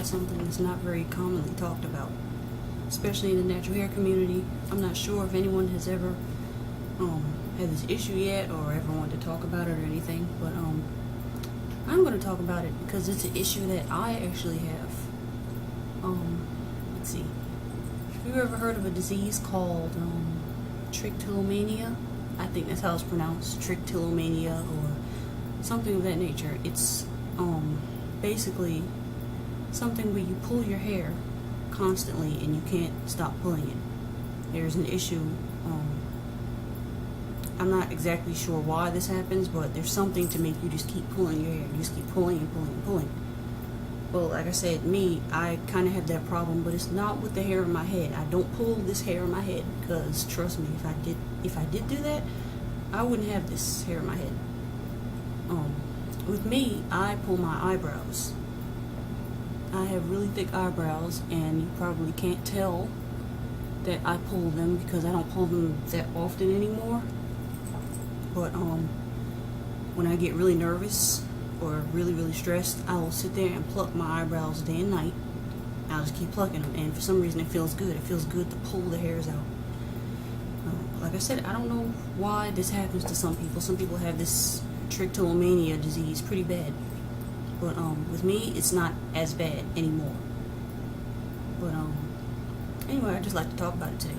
about something that's not very commonly talked about, especially in the natural hair community. I'm not sure if anyone has ever had this issue yet or ever wanted to talk about it or anything, but I'm going to talk about it because it's an issue that I actually have. Let's see. Have you ever heard of a disease called Trichotillomania? I think that's how it's pronounced, Trichotillomania or something of that nature. It's basically something where you pull your hair constantly and you can't stop pulling it. There's an issue. I'm not exactly sure why this happens, but there's something to make you just keep pulling your hair. You just keep pulling and pulling and pulling. Well, like I said, I kind of have that problem, but it's not with the hair in my head. I don't pull this hair in my head because, trust me, if I did do that, I wouldn't have this hair in my head. With me, I pull my eyebrows. I have really thick eyebrows, and you probably can't tell that I pull them because I don't pull them that often anymore. But when I get really nervous or really, really stressed, I will sit there and pluck my eyebrows day and night. I'll just keep plucking them, and for some reason it feels good. It feels good to pull the hairs out. Like I said, I don't know why this happens to some people. Some people have this Trichotillomania disease pretty bad. But with me, it's not as bad anymore. But anyway, I'd just like to talk about it today.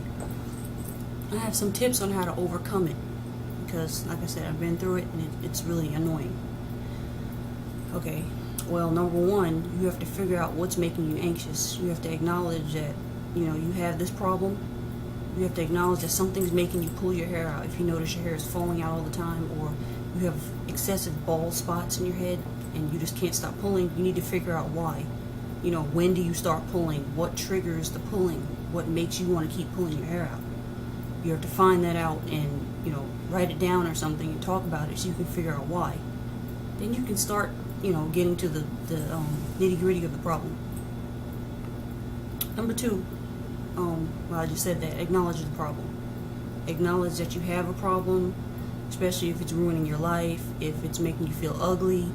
I have some tips on how to overcome it. Because, like I said, I've been through it, and it's really annoying. Okay, well, number one, you have to figure out what's making you anxious. You have to acknowledge that, you have this problem. You have to acknowledge that something's making you pull your hair out. If you notice your hair is falling out all the time, or you have excessive bald spots in your head, and you just can't stop pulling, you need to figure out why. When do you start pulling? What triggers the pulling? What makes you want to keep pulling your hair out? You have to find that out and, write it down or something and talk about it so you can figure out why. Then you can start, getting to the nitty-gritty of the problem. Number two, well, I just said that, acknowledge the problem. Acknowledge that you have a problem, especially if it's ruining your life, if it's making you feel ugly,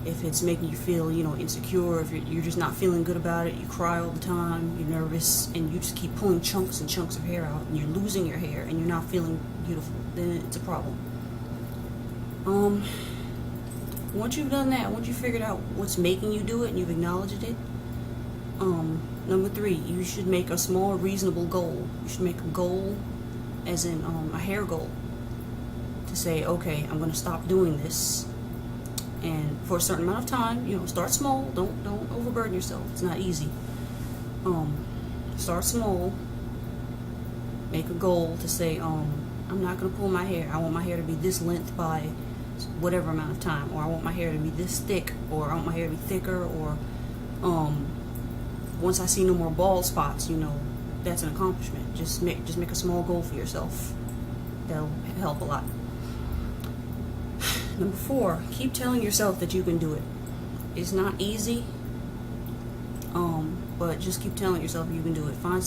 if it's making you feel, insecure, if you're just not feeling good about it, you cry all the time, you're nervous, and you just keep pulling chunks and chunks of hair out, and you're losing your hair, and you're not feeling beautiful, then it's a problem. Once you've done that, once you've figured out what's making you do it, and you've acknowledged it, number three, you should make a small, reasonable goal. You should make a goal, as in a hair goal, to say, okay, I'm going to stop doing this. And for a certain amount of time, start small. Don't overburden yourself. It's not easy. Start small. Make a goal to say, I'm not going to pull my hair. I want my hair to be this length by whatever amount of time, or I want my hair to be this thick, or I want my hair to be thicker, or once I see no more bald spots, that's an accomplishment. Just make a small goal for yourself. That'll help a lot. Number four, keep telling yourself that you can do it. It's not easy, but just keep telling yourself you can do it. Find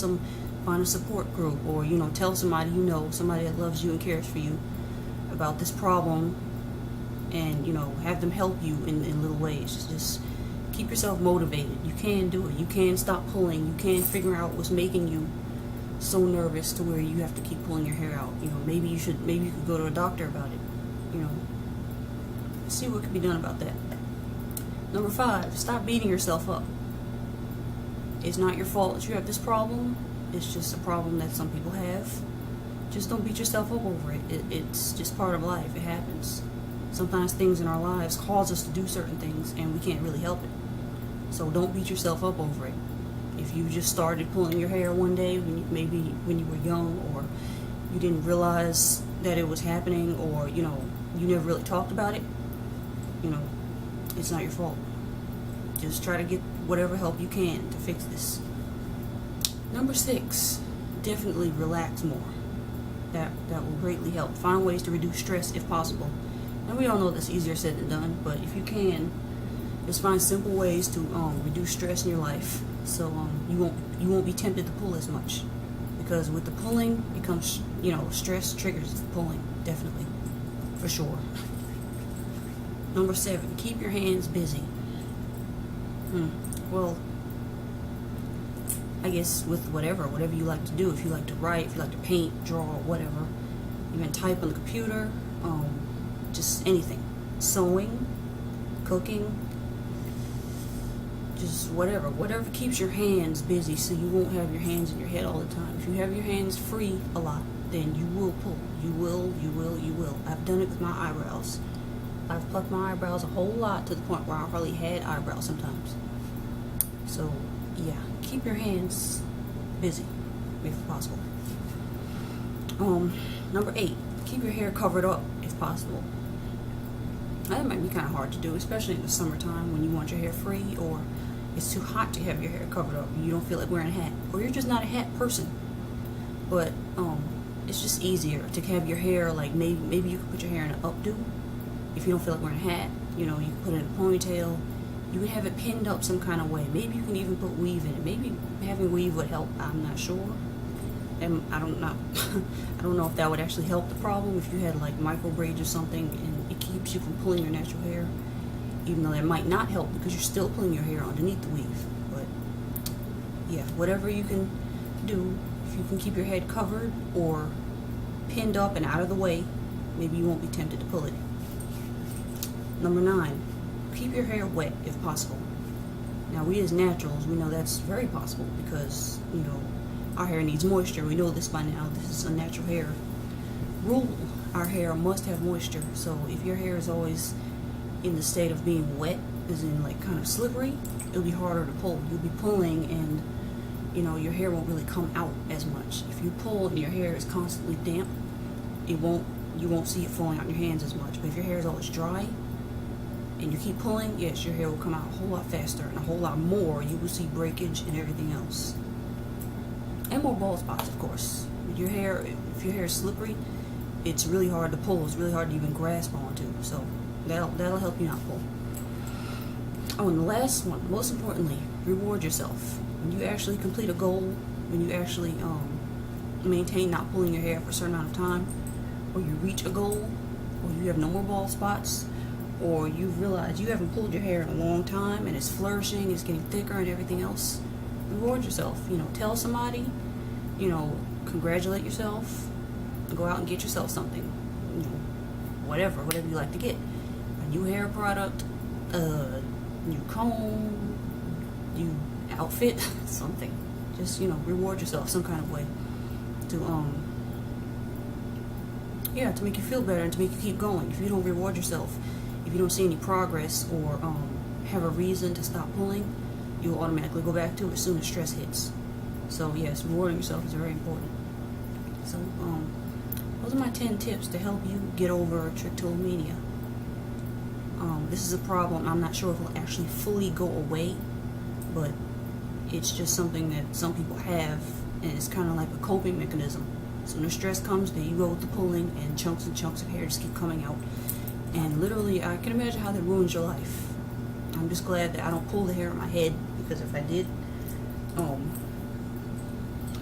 a support group, or tell somebody somebody that loves you and cares for you about this problem, and have them help you in little ways. Just keep yourself motivated. You can do it. You can stop pulling. You can figure out what's making you so nervous to where you have to keep pulling your hair out. Maybe you could go to a doctor about it. See what can be done about that. Number five, stop beating yourself up. It's not your fault that you have this problem. It's just a problem that some people have. Just don't beat yourself up over it. It's just part of life. It happens. Sometimes things in our lives cause us to do certain things, and we can't really help it. So don't beat yourself up over it. If you just started pulling your hair one day, when you were young, or you didn't realize that it was happening, or you never really talked about it, it's not your fault. Just try to get whatever help you can to fix this. Number six, definitely relax more. That will greatly help. Find ways to reduce stress if possible. And we all know that's easier said than done, but if you can, just find simple ways to reduce stress in your life, so you won't be tempted to pull as much. Because with the pulling, it comes, stress triggers the pulling, definitely, for sure. Number 7, keep your hands busy. Well, I guess with whatever you like to do. If you like to write, if you like to paint, draw, whatever, even type on the computer, just anything, sewing, cooking, just whatever keeps your hands busy, so you won't have your hands in your head all the time. If you have your hands free a lot, then you will pull. You will. I've done it with my eyebrows. I've plucked my eyebrows a whole lot to the point where I hardly had eyebrows sometimes. So yeah, keep your hands busy if possible. Number 8, keep your hair covered up if possible. That might be kind of hard to do, especially in the summertime when you want your hair free, or it's too hot to have your hair covered up and you don't feel like wearing a hat, or you're just not a hat person. But it's just easier to have your hair, like maybe you can put your hair in an updo if you don't feel like wearing a hat. You know, you can put it in a ponytail. You can have it pinned up some kind of way. Maybe you can even put weave in it. Maybe having weave would help. I'm not sure. And I don't know. I don't know if that would actually help the problem if you had like micro braids or something and it keeps you from pulling your natural hair. Even though that might not help because you're still pulling your hair underneath the weave. But yeah, whatever you can do, if you can keep your head covered or pinned up and out of the way, maybe you won't be tempted to pull it. Number 9, keep your hair wet if possible. Now we as naturals, we know that's very possible because, you know, our hair needs moisture. We know this by now. This is a natural hair rule. Our hair must have moisture. So if your hair is always in the state of being wet, as in like kind of slippery, it'll be harder to pull. You'll be pulling and, you know, your hair won't really come out as much. If you pull and your hair is constantly damp, you won't see it falling out in your hands as much. But if your hair is always dry and you keep pulling, yes, your hair will come out a whole lot faster and a whole lot more. You will see breakage and everything else. And more bald spots, of course. If your hair is slippery, it's really hard to pull. It's really hard to even grasp onto. So that'll help you not pull. Oh, and the last one, most importantly, reward yourself. When you actually complete a goal, when you actually maintain not pulling your hair for a certain amount of time, or you reach a goal, or you have no more bald spots, or you realize you haven't pulled your hair in a long time and it's flourishing, it's getting thicker and everything else, reward yourself. You know, tell somebody, you know, congratulate yourself, go out and get yourself something, you know, whatever you like to get. A new hair product, a new comb, new outfit, something. Just, you know, reward yourself some kind of way to to make you feel better and to make you keep going. If you don't reward yourself, if you don't see any progress or have a reason to stop pulling, you'll automatically go back to it as soon as stress hits. So yes, rewarding yourself is very important. So those are my 10 tips to help you get over trichotillomania. This is a problem. I'm not sure if it'll actually fully go away, but it's just something that some people have, and it's kind of like a coping mechanism. So when the stress comes, then you go with the pulling, and chunks of hair just keep coming out. And literally, I can imagine how that ruins your life. I'm just glad that I don't pull the hair in my head, because if I did,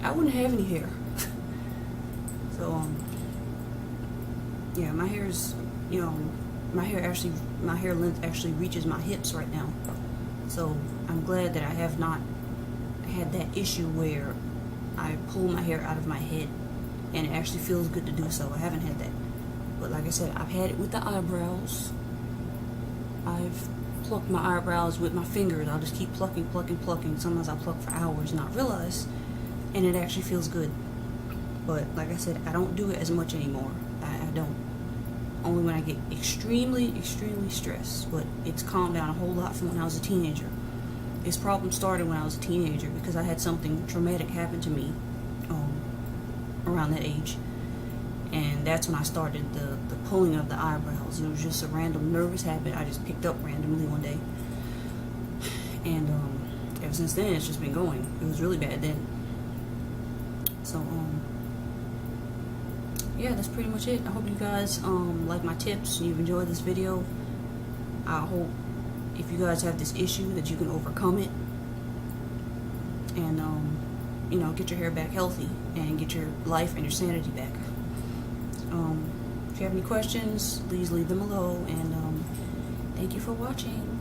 I wouldn't have any hair. So, yeah, my hair's, you know, my hair length actually reaches my hips right now. So I'm glad that I have not had that issue where I pull my hair out of my head and it actually feels good to do so. I haven't had that. But like I said, I've had it with the eyebrows. I've plucked my eyebrows with my fingers. I'll just keep plucking. Sometimes I'll pluck for hours and not realize, and it actually feels good. But like I said, I don't do it as much anymore. I don't. Only when I get extremely stressed. But it's calmed down a whole lot from when I was a teenager. This problem started when I was a teenager because I had something traumatic happen to me around that age. And that's when I started the pulling of the eyebrows. It was just a random nervous habit I just picked up randomly one day. And ever since then, it's just been going. It was really bad then. So, yeah, that's pretty much it. I hope you guys like my tips and you've enjoyed this video. I hope if you guys have this issue that you can overcome it and, you know, get your hair back healthy and get your life and your sanity back. If you have any questions, please leave them below, and thank you for watching.